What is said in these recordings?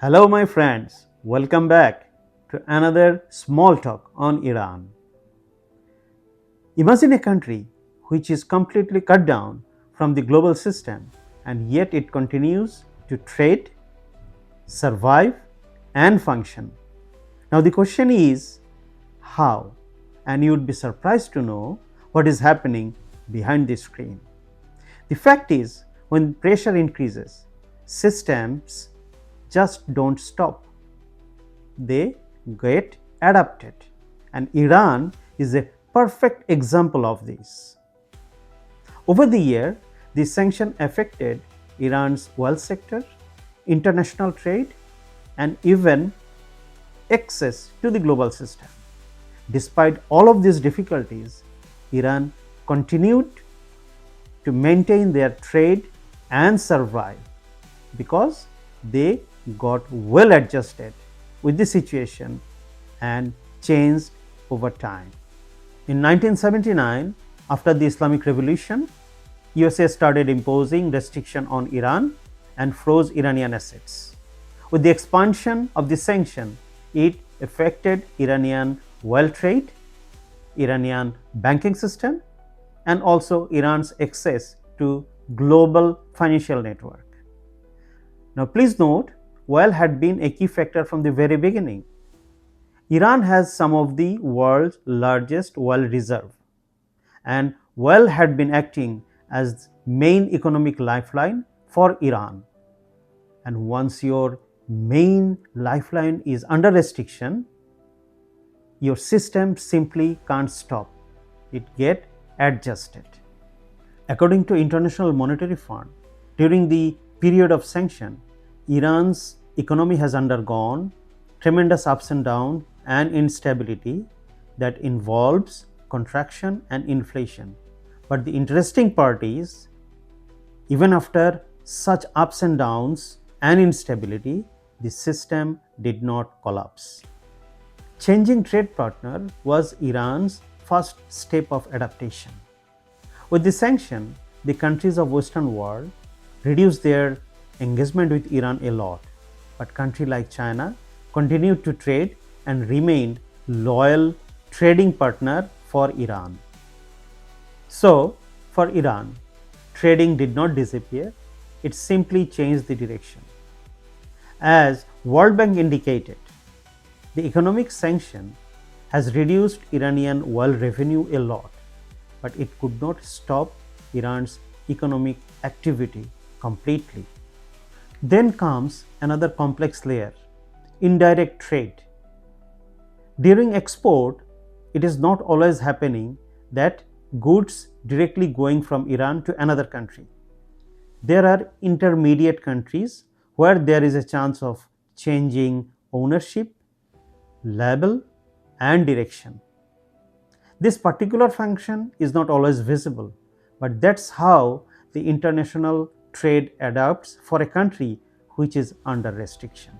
Hello, my friends. Welcome back to another small talk on Iran. Imagine a country which is completely cut down from the global system and yet it continues to trade, survive, and function. Now, the question is how? And you would be surprised to know what is happening behind the screen. The fact is, when pressure increases, systems just don't stop. They get adapted. And Iran is a perfect example of this. Over the year, the sanction affected Iran's oil sector, international trade, and even access to the global system. Despite all of these difficulties, Iran continued to maintain their trade and survive because they got well adjusted with the situation and changed over time. In 1979, after the Islamic Revolution, USA started imposing restriction on Iran and froze Iranian assets. With the expansion of the sanction, it affected Iranian oil trade, Iranian banking system, and also Iran's access to global financial network. Now please note, oil had been a key factor from the very beginning. Iran has some of the world's largest oil reserve, and oil had been acting as main economic lifeline for Iran. And once your main lifeline is under restriction, your system simply can't stop. It get adjusted. According to International Monetary Fund, during the period of sanction, Iran's economy has undergone tremendous ups and downs and instability that involves contraction and inflation. But the interesting part is, even after such ups and downs and instability, the system did not collapse. Changing trade partner was Iran's first step of adaptation. With the sanction, the countries of Western world reduced their engagement with Iran a lot, but countries like China continued to trade and remained loyal trading partner for Iran. So, for Iran, trading did not disappear, it simply changed the direction. As World Bank indicated, the economic sanction has reduced Iranian oil revenue a lot, but it could not stop Iran's economic activity completely. Then comes another complex layer, indirect trade. During export, it is not always happening that goods directly going from Iran to another country. There are intermediate countries where there is a chance of changing ownership, label, and direction. This particular function is not always visible, but that's how the international trade adapts for a country which is under restriction.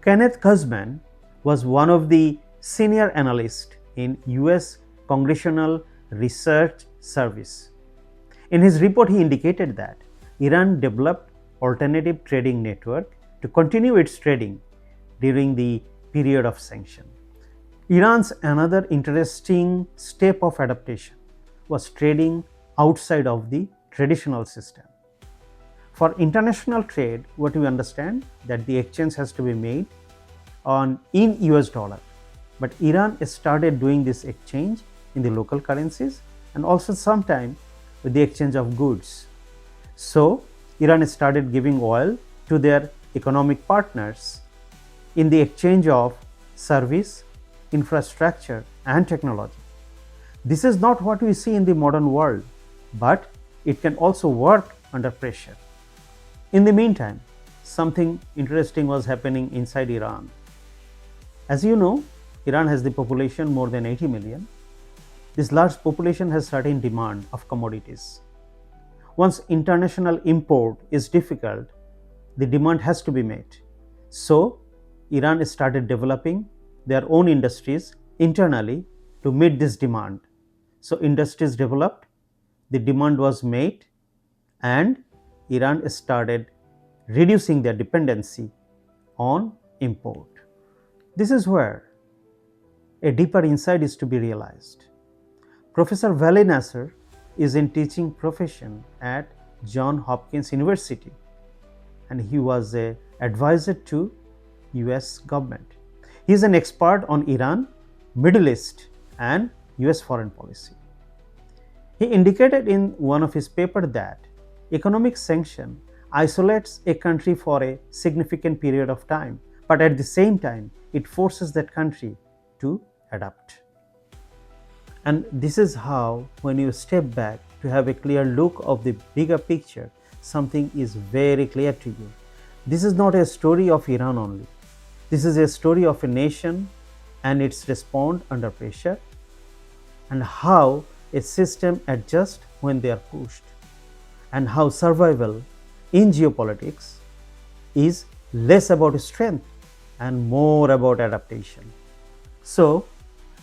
Kenneth Guzman was one of the senior analysts in US Congressional Research Service. In his report, he indicated that Iran developed alternative trading network to continue its trading during the period of sanction. Iran's another interesting step of adaptation was trading outside of the traditional system. For international trade, what we understand that the exchange has to be made in US dollar, but Iran started doing this exchange in the local currencies and also sometime with the exchange of goods. So Iran started giving oil to their economic partners in the exchange of service, infrastructure, and technology. This is not what we see in the modern world, but it can also work under pressure. In the meantime, something interesting was happening inside Iran. As you know, Iran has the population more than 80 million. This large population has certain demand of commodities. Once international import is difficult, the demand has to be met. So, Iran started developing their own industries internally to meet this demand. So, industries developed, the demand was met, and Iran started reducing their dependency on import. This is where a deeper insight is to be realized. Professor Vali Nasser is in teaching profession at Johns Hopkins University, and he was a advisor to US government. He is an expert on Iran, Middle East and US foreign policy. He indicated in one of his papers that economic sanction isolates a country for a significant period of time, but at the same time it forces that country to adapt. And this is how, when you step back to have a clear look of the bigger picture, something is very clear to you. This is not a story of Iran only. This is a story of a nation and its response under pressure, and how a system adjusts when they are pushed, and how survival in geopolitics is less about strength and more about adaptation. So,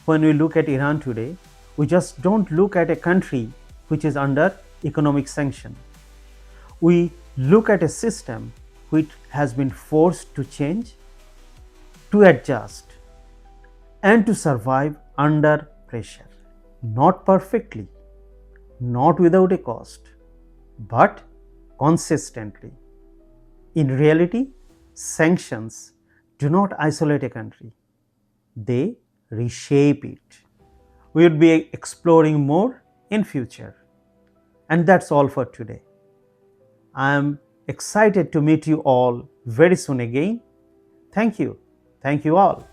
when we look at Iran today, we just don't look at a country which is under economic sanction. We look at a system which has been forced to change, to adjust, and to survive under pressure. Not perfectly, not without a cost, but consistently. In reality, sanctions do not isolate a country, they reshape it. We will be exploring more in future. And that's all for today. I am excited to meet you all very soon again. Thank you. Thank you all.